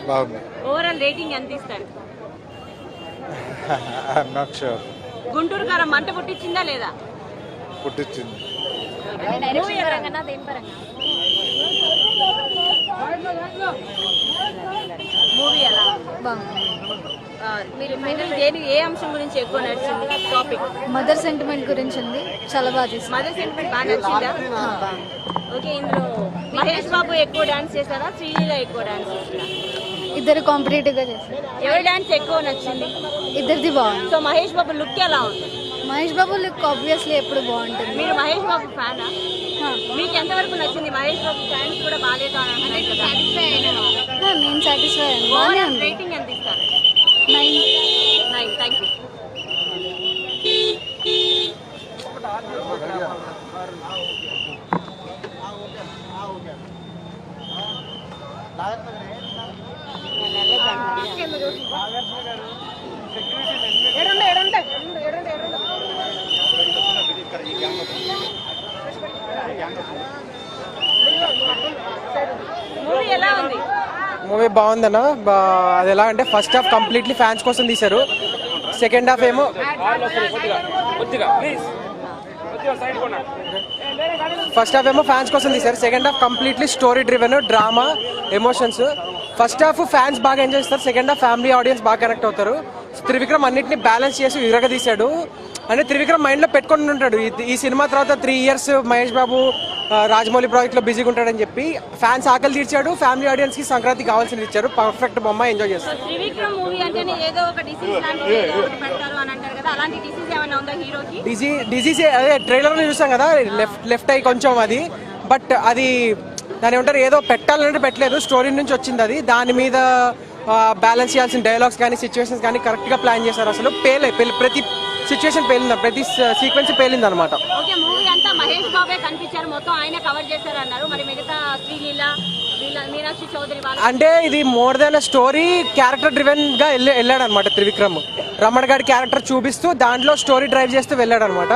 బాగుంది. Overall rating ఎంత ఇస్తారు? I'm not sure. గుంటూరు కారం మంట పుట్టించిందా లేదా? పుట్టించింది. మూవీ ఎలా మీరు ఏ అంశం గురించి ఎక్కువ నచ్చింది? టాపిక్ మదర్ సెంటిమెంట్ గురించి ఉంది, చాలా బాగా తీసింది. మదర్ సెంటిమెంట్ బాగా నచ్చిందా? ఓకే, ఇందులో మహేష్ బాబు ఎక్కువ డాన్స్ చేశారా, శ్రీలీల ఎక్కువ డాన్స్ చేశారా? ఇద్దరు కాంపిటేటివ్ గా చేశారు. ఎవరి డాన్స్ ఎక్కువ నచ్చింది? ఇద్దరిది బాగుంది. సో మహేష్ బాబు లుక్ ఎలా ఉంది? మహేష్ బాబు లుక్ ఆబ్వియస్లీ ఎప్పుడు బాగుంటుంది. మీరు మహేష్ బాబు ఫ్యానా? మీకు ఎంతవరకు నచ్చింది? మహేష్ బాబు ఫ్యాన్స్ కూడా బాగాలేదు అని అంటున్నారు కదా. నేను సాటిస్ఫై అయ్యాను, బాగానే ఉంది. రేటింగ్ ఎంత ఇస్తారు? 9. 9. Thank you. మూవీ ఎలా ఉంది? మూవీ బాగుందన్న. అది ఎలా అంటే ఫస్ట్ హాఫ్ కంప్లీట్లీ ఫ్యాన్స్ కోసం తీశారు, సెకండ్ హాఫ్ ఏమో ఫ్యాన్స్ కోసం తీశారు, second half completely story driven drama emotions. First half fans బాగా ఎంజాయ్ చేస్తారు, సెకండ్ హాఫ్ ఫ్యామిలీ ఆడియన్స్ బాగా కనెక్ట్ అవుతారు. త్రివిక్రమ్ అన్నింటినీ బ్యాలెన్స్ చేసి విరగ తీశాడు. అంటే త్రివిక్రమ్ మైండ్లో పెట్టుకొని ఉంటాడు ఈ సినిమా తర్వాత 3 years మహేష్ బాబు రాజమౌళి ప్రాజెక్ట్లో బిజీగా ఉంటాడని చెప్పి ఫ్యాన్స్ ఆకలి తీర్చాడు, ఫ్యామిలీ ఆడియన్స్ కి సంక్రాంతి కావాల్సింది ఇచ్చారు. పర్ఫెక్ట్ బొమ్మ, ఎంజాయ్ చేస్తారు. త్రివిక్రమ్ మూవీ అంటేనే ఏదో ఒక డిసీజ్ లాంటిది ఏదో ఒకటి పెడతారు అని అంటారు కదా, అలాంటి డిసీజ్ ఏమైనా ఉందా హీరోకి? డిసీజ్ అదే ట్రైలర్ లో చూసాం కదా, లెఫ్ట్ అయి కొంచెం అది. బట్ అది దాని ఏమంటారు, ఏదో పెట్టాలంటే పెట్టలేదు, స్టోరీ నుంచి వచ్చింది అది. దాని మీద బ్యాలెన్స్ చేయాల్సిన డైలాగ్స్ కానీ సిచ్యువేషన్స్ కానీ కరెక్ట్ గా ప్లాన్ చేశారు. అసలు ప్రతి సిచ్యువేషన్ పేలింది, ప్రతి సీక్వెన్స్ పేలింది అనమాట. ఓకే, మూవీ అంతా మహేష్ బాబే కనిపించారు, మొత్తం ఆయన కవర్ చేశారు అన్నారు. మరి మిగతా శ్రీలీల, మీనాక్షి చౌదరి అంటే ఇది more than story, character driven గా వెళ్ళాడు అనమాట త్రివిక్రమ్. రమణ గారి క్యారెక్టర్ చూపిస్తూ దాంట్లో స్టోరీ డ్రైవ్ చేస్తూ వెళ్ళాడు అనమాట.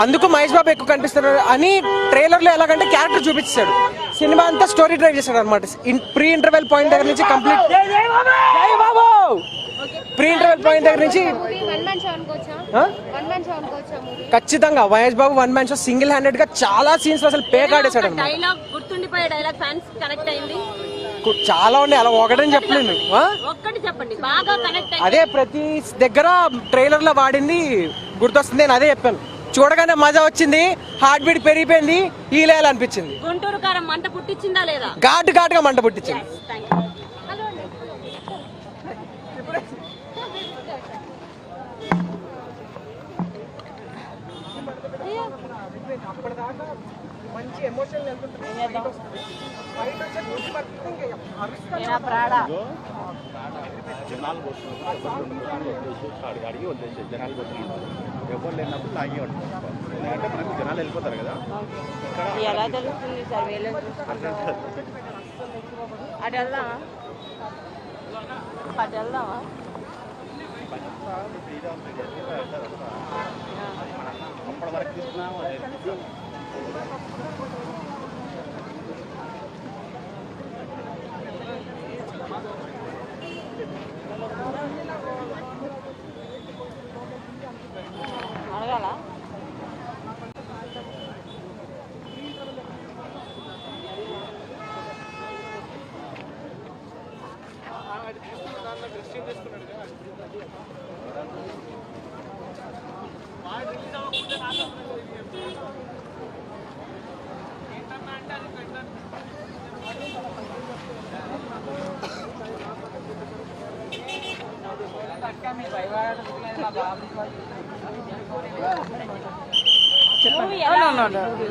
అందుకు మహేష్ బాబు ఎక్కువ కనిపిస్తున్నాడు అని ట్రైలర్ లో ఎలాగంటే క్యారెక్టర్ చూపించాడు, సినిమా అంతా స్టోరీ డ్రైవ్ చేశాడు అనమాట. ప్రీ ఇంటర్వెల్ పాయింట్ దగ్గర నుంచి కంప్లీట్ ఖచ్చితంగా Mahesh Babu one man show, single handed గా చాలా సీన్స్ అసలు పేకాడేశాడు అనమాట. డైలాగ్ గుర్తుండిపోయే డైలాగ్ ఫ్యాన్స్ కనెక్ట్ అయింది, చాలా ఉన్నాయి, అలా ఒకటని చెప్పలేను. ఒక్కటి చెప్పండి బాగా కనెక్ట్. అదే ప్రతి దగ్గర ట్రైలర్ లో వాడింది గుర్తొస్తుంది, నేను అదే చెప్పాను. చూడగానే మజా వచ్చింది, హార్ట్ బీట్ పెరిగిపోయింది, అనిపించింది. గుంటూరు కారం మంట పుట్టించిందా లేదా? ఘాటుగా మంట పుట్టించింది. ఎవరు లేనప్పుడు తాగి అంటే మనకు జనాలు వెళ్ళిపోతారు కదా, ఎలా తెలుస్తుంది సార్? అటు వెళ్దామా? అప్పటి వరకు తీసుకున్నాము. అడగాల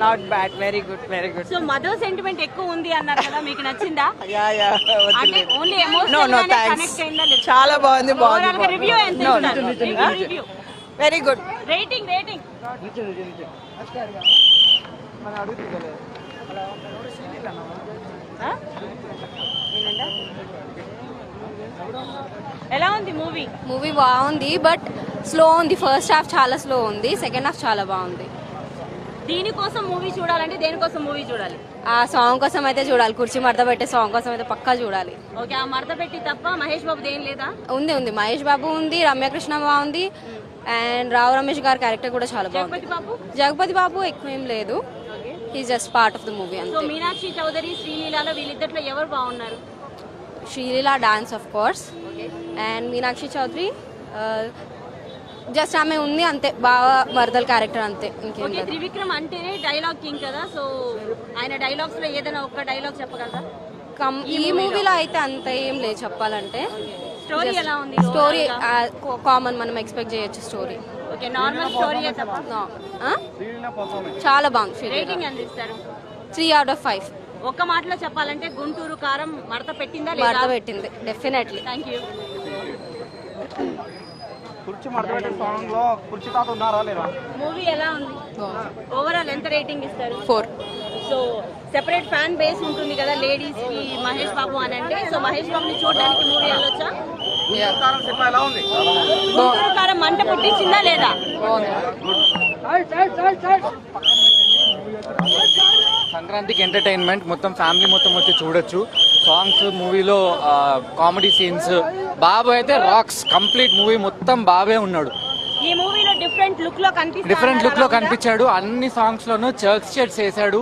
not bad, very good. So mother sentiment ఎక్కువ ఉంది అన్నారు కదా, మీకు నచ్చిందా? అంటే ఓన్లీ ఎమోషనల్ కనెక్ట్ అయిందా? చాలా బాగుంది. రివ్యూ ఎంత ఇస్తారు? Review very good. రేటింగ్ ఎలా ఉంది మూవీ? మూవీ బాగుంది, బట్ స్లో ఉంది. ఫస్ట్ హాఫ్ చాలా స్లో ఉంది, సెకండ్ హాఫ్ చాలా బాగుంది. దీనికోసం మూవీ చూడాలంటే దేనికోసం మూవీ చూడాలి? ఆ సాంగ్ కోసం అయితే చూడాలి, కుర్చీ మడత పెట్టే సాంగ్ కోసం అయితే పక్కా చూడాలి. ఓకే, ఆ మడత పెట్టి తప్ప మహేష్ బాబు దేని లేదా? ఉంది మహేష్ బాబు ఉంది, రమ్యకృష్ణ బాగుంది, అండ్ రావు రమేష్ గారి క్యారెక్టర్ కూడా చాలా బాగుంది. జగపతి బాబు? జగపతి బాబు ఎక్కువ ఏం లేదు, he just part of the movie so అంతే. మీనాక్షి చౌదరి, శ్రీలీలలో వీళ్ళిద్దట్లో ఎవరు బాగున్నారు? Sreeleela dance of course, and Meenakshi Chaudhary just ఆమె ఉంది అంతే, బాగా మరదల్ క్యారెక్టర్ అంతే, ఇంకేం ఓకే, లేదు. త్రివిక్రమ్ అంటేనే డైలాగ్ కింగ్ కదా, సో ఆయన డైలాగ్స్ లో ఏదైనా ఒక్క డైలాగ్ చెప్పగలరా? ఈ మూవీలో అయితే అంత ఏం లేదు చెప్పాలంటే. స్టోరీ ఎలా ఉంది? స్టోరీ కామన్, మనం ఎక్స్పెక్ట్ చేయొచ్చు స్టోరీ. ఓకే, నార్మల్ స్టోరీ తప్ప చాలా బాగుంది. రేటింగ్ ఎంత ఇస్తారు? 3/5. ఒక్క మాటలో చెప్పాలంటే గుంటూరు కారం మడత పెట్టిందా మడత లేదా? పెట్టింది డెఫినెట్లీ. Thank you. కుర్చీ మడత పెట్టే సాంగ్ లో కుర్చీ తాత ఉన్నారా లేరా? మూవీ ఎలా ఉంది? ఓవరాల్ ఎంత రేటింగ్ ఇస్తారు? 4. సో సెపరేట్ ఫ్యాన్ బేస్ ఉంటుంది కదా లేడీస్ కి మహేష్ బాబు అని అంటే, సో మహేష్ బాబుని చూడడానికి మూవీ వెళ్ళొచ్చా? కారం సినిమా ఎలా ఉంది? గుంటూరు కారం మంట పుట్టించిందా లేదా? సంక్రాంతికి ఎంటర్టైన్మెంట్, మొత్తం ఫ్యామిలీ మొత్తం వచ్చి చూడొచ్చు. సాంగ్స్, మూవీలో కామెడీ సీన్స్, బాబు అయితే రాక్స్. కంప్లీట్ మూవీ మొత్తం బాబే ఉన్నాడు. ఈ మూవీలో డిఫరెంట్ లుక్ లో డిఫరెంట్ లుక్ లో కనిపించాడు. అన్ని సాంగ్స్ లోనూ చర్చ్ చేసాడు.